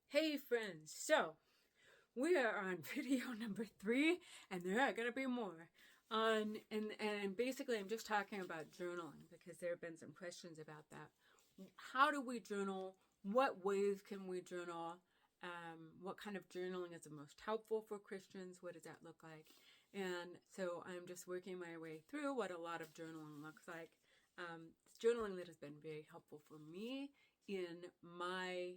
Hey friends, so we are on video number 3, and there are going to be more. And basically, I'm just talking about journaling because there have been some questions about that. How do we journal? What ways can we journal? What kind of journaling is the most helpful for Christians? What does that look like? And so I'm just working my way through what a lot of journaling looks like. It's journaling that has been very helpful for me in my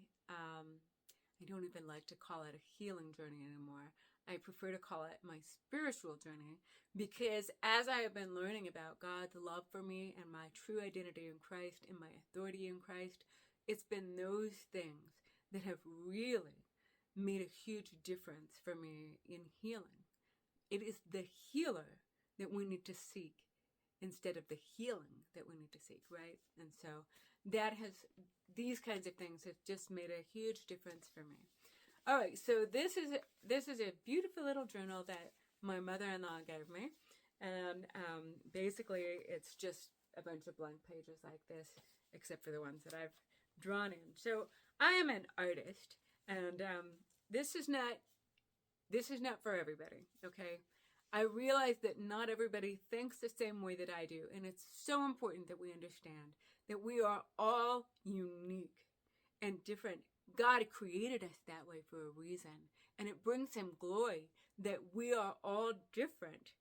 I don't even like to call it a healing journey anymore. I prefer to call it my spiritual journey because as I have been learning about God's love for me and my true identity in Christ and my authority in Christ, it's been those things that have really made a huge difference for me in healing. It is the healer that we need to seek instead of the healing that we need to seek, right? And so these kinds of things have just made a huge difference for me. All right, so this is a beautiful little journal that my mother-in-law gave me, and basically it's just a bunch of blank pages like this, except for the ones that I've drawn in. So I am an artist, and this is not for everybody, okay? I realize that not everybody thinks the same way that I do, and it's so important that we understand that we are all unique and different. God created us that way for a reason, and it brings him glory that we are all different,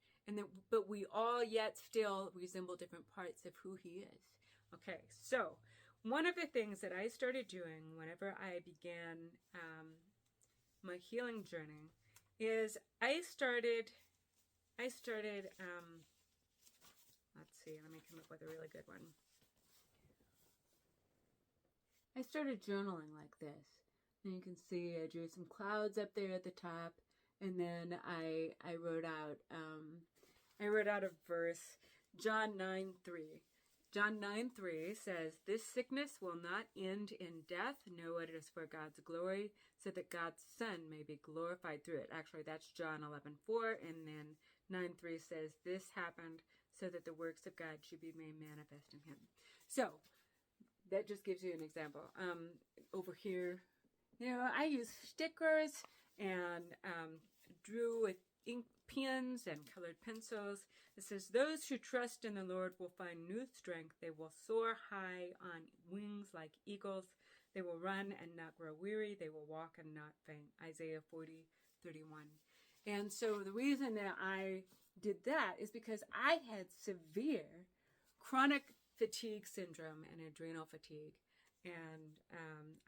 but we all yet still resemble different parts of who he is. Okay, so one of the things that I started doing whenever I began my healing journey is I started, let's see, let me come up with a really good one. I started journaling like this. And you can see I drew some clouds up there at the top. And then I wrote out a verse, John 9:3. John 9:3 says, "This sickness will not end in death. No, it is for God's glory, so that God's Son may be glorified through it." Actually, that's John 11:4, and then 9:3 says, "This happened so that the works of God should be made manifest in him." So that just gives you an example. Over here, I use stickers and drew with ink pens and colored pencils. It says, "Those who trust in the Lord will find new strength. They will soar high on wings like eagles. They will run and not grow weary. They will walk and not faint." Isaiah 40:31. And so the reason that I did that is because I had severe chronic fatigue syndrome and adrenal fatigue. And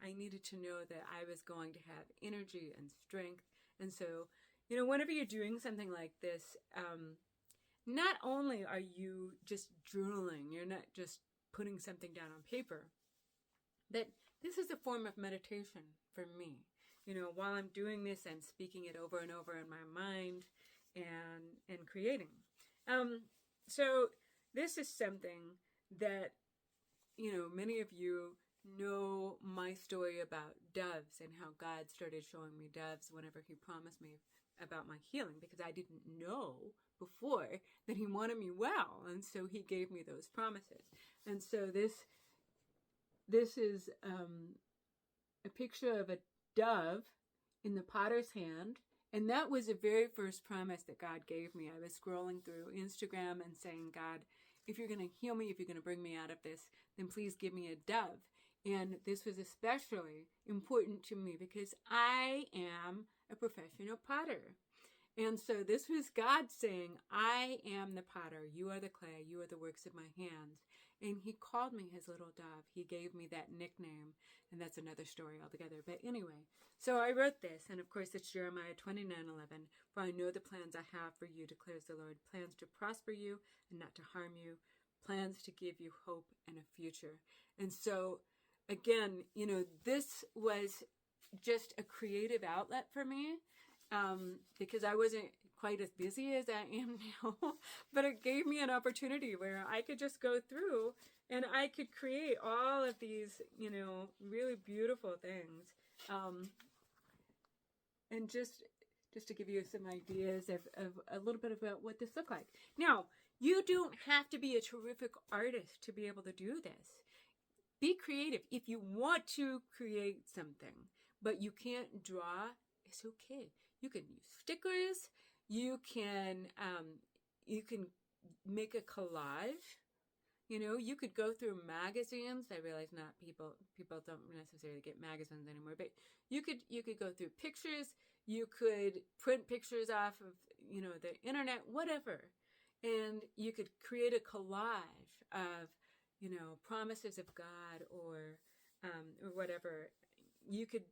I needed to know that I was going to have energy and strength. And so, whenever you're doing something like this, not only are you just journaling, you're not just putting something down on paper, but this is a form of meditation for me. While I'm doing this, I'm speaking it over and over in my mind and creating. So this is something that, many of you know my story about doves and how God started showing me doves whenever he promised me about my healing, because I didn't know before that he wanted me well, and so he gave me those promises. And so this is a picture of a dove in the potter's hand, and that was the very first promise that God gave me. I was scrolling through Instagram and saying, "God, if you're going to heal me, if you're going to bring me out of this, then please give me a dove." And this was especially important to me because I am a professional potter. And so this was God saying, "I am the potter. You are the clay. You are the works of my hands." And he called me his little dove. He gave me that nickname. And that's another story altogether. But anyway, so I wrote this. And of course, it's Jeremiah 29:11. "For I know the plans I have for you, declares the Lord. Plans to prosper you and not to harm you. Plans to give you hope and a future." And so, again, this was just a creative outlet for me. Because I wasn't quite as busy as I am now, but it gave me an opportunity where I could just go through and I could create all of these, really beautiful things. And just to give you some ideas of a little bit about what this looked like. Now, you don't have to be a terrific artist to be able to do this. Be creative if you want to create something, but you can't draw, it's okay. You can use stickers. You can make a collage. You know, you could go through magazines. I realize not people don't necessarily get magazines anymore, but you could go through pictures. You could print pictures off of, you know, the internet, whatever. And you could create a collage of, you know, promises of God or whatever. You could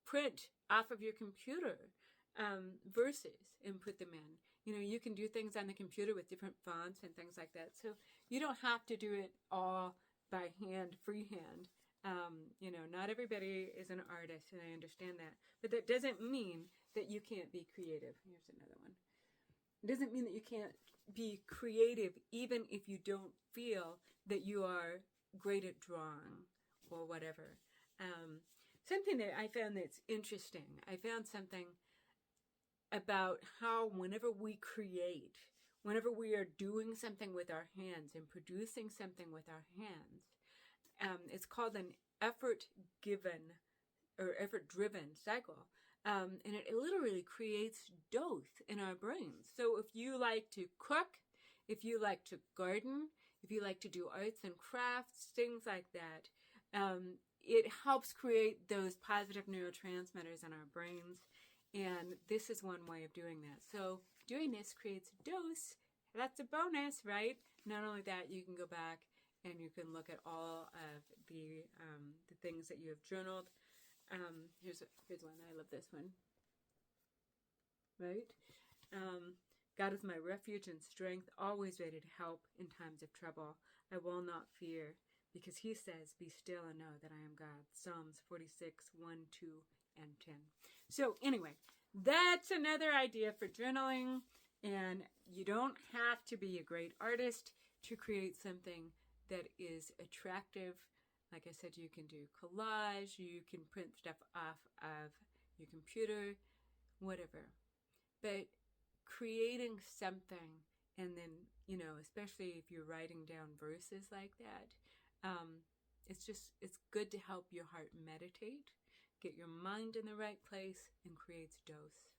print off of your computer verses and put them in. You know, you can do things on the computer with different fonts and things like that. So you don't have to do it all by hand, freehand. You know, not everybody is an artist, and I understand that. But that doesn't mean that you can't be creative. Here's another one. It doesn't mean that you can't be creative even if you don't feel that you are great at drawing or whatever. Something that I found that's interesting, I found something about how whenever we create, whenever we are doing something with our hands and producing something with our hands, it's called an effort given or effort driven cycle. And it literally creates dose in our brains. So if you like to cook, if you like to garden, if you like to do arts and crafts, things like that, it helps create those positive neurotransmitters in our brains. And this is one way of doing that. So doing this creates dose. That's a bonus, right? Not only that, you can go back and you can look at all of the things that you have journaled. Here's one. I love this one. Right? God is my refuge and strength, always ready to help in times of trouble. I will not fear, because he says, be still and know that I am God. Psalms 46, 1, 2, and 10. So anyway, that's another idea for journaling. And you don't have to be a great artist to create something that is attractive. Like I said, you can do collage, you can print stuff off of your computer, whatever. But creating something, and then, you know, especially if you're writing down verses like that, it's good to help your heart meditate, get your mind in the right place, and creates dose.